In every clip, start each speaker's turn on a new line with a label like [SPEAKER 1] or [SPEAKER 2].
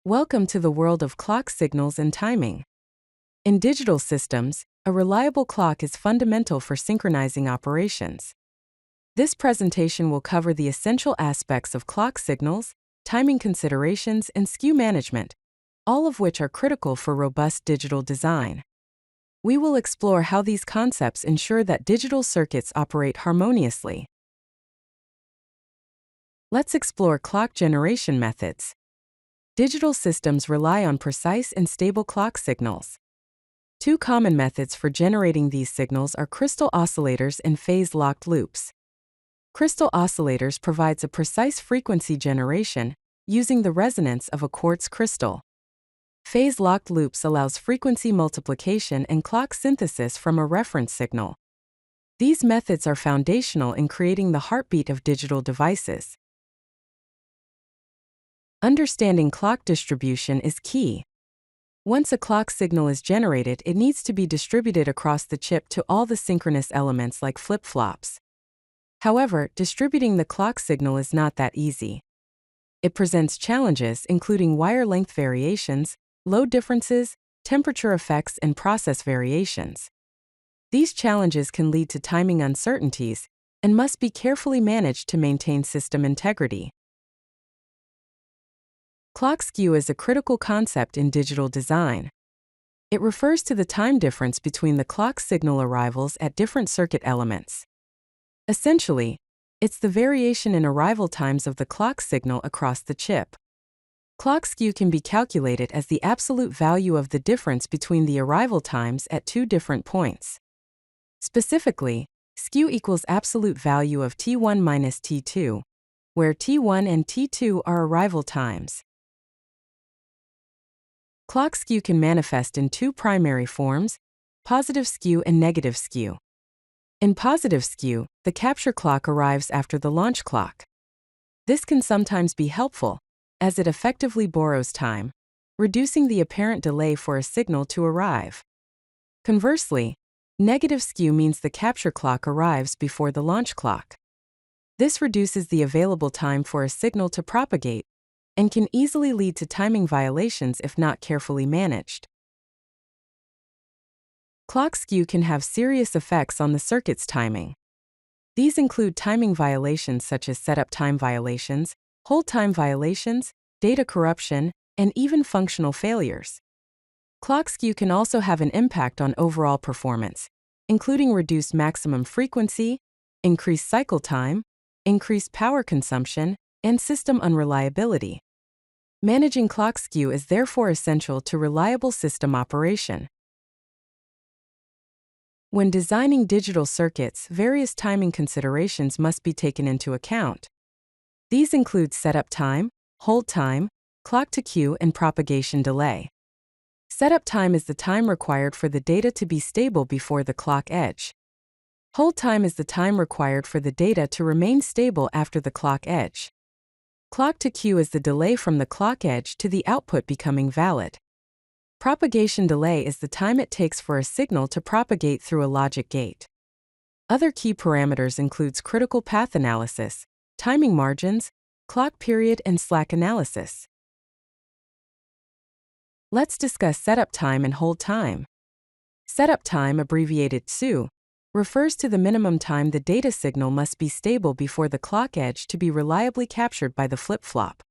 [SPEAKER 1] Welcome to the world of clock signals and timing. In digital systems, a reliable clock is fundamental for synchronizing operations. This presentation will cover the essential aspects of clock signals, timing considerations, and skew management, all of which are critical for robust digital design. We will explore how these concepts ensure that digital circuits operate harmoniously. Let's explore clock generation methods. Digital systems rely on precise and stable clock signals. Two common methods for generating these signals are crystal oscillators and phase-locked loops. Crystal oscillators provides a precise frequency generation using the resonance of a quartz crystal. Phase-locked loops allows frequency multiplication and clock synthesis from a reference signal. These methods are foundational in creating the heartbeat of digital devices. Understanding clock distribution is key. Once a clock signal is generated, it needs to be distributed across the chip to all the synchronous elements like flip-flops. However, distributing the clock signal is not that easy. It presents challenges including wire length variations, load differences, temperature effects, and process variations. These challenges can lead to timing uncertainties and must be carefully managed to maintain system integrity. Clock skew is a critical concept in digital design. It refers to the time difference between the clock signal arrivals at different circuit elements. Essentially, it's the variation in arrival times of the clock signal across the chip. Clock skew can be calculated as the absolute value of the difference between the arrival times at two different points. Specifically, skew equals absolute value of T1 minus T2, where T1 and T2 are arrival times. Clock skew can manifest in two primary forms: positive skew and negative skew. In positive skew, the capture clock arrives after the launch clock. This can sometimes be helpful, as it effectively borrows time, reducing the apparent delay for a signal to arrive. Conversely, negative skew means the capture clock arrives before the launch clock. This reduces the available time for a signal to propagate and can easily lead to timing violations if not carefully managed. Clock skew can have serious effects on the circuit's timing. These include timing violations such as setup time violations, hold time violations, data corruption, and even functional failures. Clock skew can also have an impact on overall performance, including reduced maximum frequency, increased cycle time, increased power consumption, and system unreliability. Managing clock skew is therefore essential to reliable system operation. When designing digital circuits, various timing considerations must be taken into account. These include setup time, hold time, clock to queue, and propagation delay. Setup time is the time required for the data to be stable before the clock edge. Hold time is the time required for the data to remain stable after the clock edge. Clock to queue is the delay from the clock edge to the output becoming valid. Propagation delay is the time it takes for a signal to propagate through a logic gate. Other key parameters includes critical path analysis, timing margins, clock period, and slack analysis. Let's discuss setup time and hold time. Setup time, abbreviated SU, refers to the minimum time the data signal must be stable before the clock edge to be reliably captured by the flip-flop.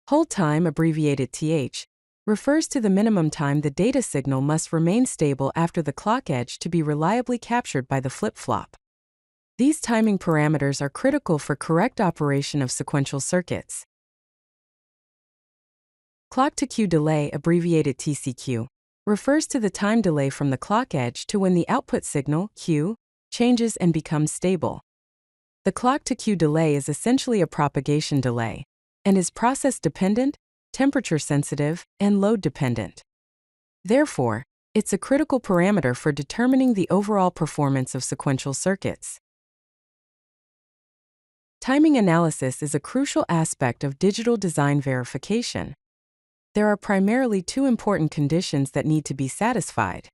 [SPEAKER 1] Hold time, abbreviated TH, refers to the minimum time the data signal must remain stable after the clock edge to be reliably captured by the flip-flop. These timing parameters are critical for correct operation of sequential circuits. Clock to queue delay, abbreviated TCQ, refers to the time delay from the clock edge to when the output signal, Q, changes and becomes stable. The clock to queue delay is essentially a propagation delay and is process-dependent, temperature-sensitive, and load-dependent. Therefore, it's a critical parameter for determining the overall performance of sequential circuits. Timing analysis is a crucial aspect of digital design verification. There are primarily two important conditions that need to be satisfied.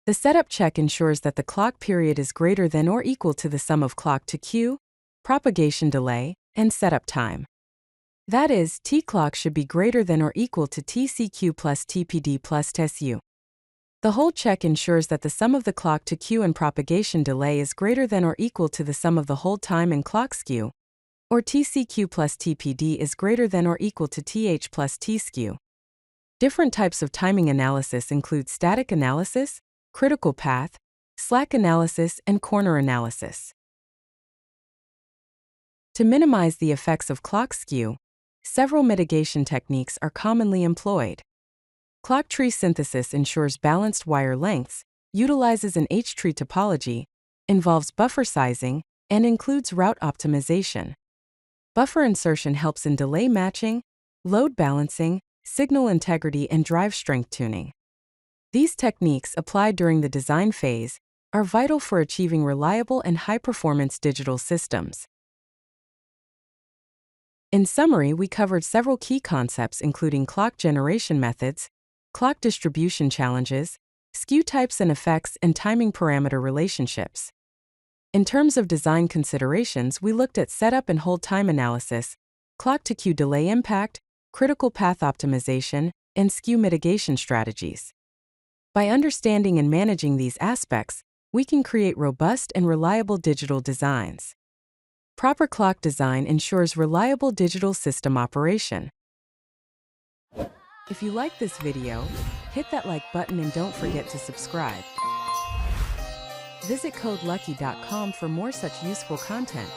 [SPEAKER 1] The setup check ensures that the clock period is greater than or equal to the sum of clock to queue, propagation delay, and setup time. That is, T clock should be greater than or equal to TCQ plus TPD plus TSU. The hold check ensures that the sum of the clock to Q and propagation delay is greater than or equal to the sum of the hold time and clock skew, or TCQ plus TPD is greater than or equal to TH plus T skew. Different types of timing analysis include static analysis, critical path, slack analysis, and corner analysis. To minimize the effects of clock skew, several mitigation techniques are commonly employed. Clock tree synthesis ensures balanced wire lengths, utilizes an H-tree topology, involves buffer sizing, and includes route optimization. Buffer insertion helps in delay matching, load balancing, signal integrity, and drive strength tuning. These techniques, applied during the design phase, are vital for achieving reliable and high-performance digital systems. In summary, we covered several key concepts including clock generation methods, clock distribution challenges, skew types and effects, and timing parameter relationships. In terms of design considerations, we looked at setup and hold time analysis, clock-to-Q delay impact, critical path optimization, and skew mitigation strategies. By understanding and managing these aspects, we can create robust and reliable digital designs. Proper clock design ensures reliable digital system operation. If you like this video, hit that like button and don't forget to subscribe. Visit codelucky.com for more such useful content.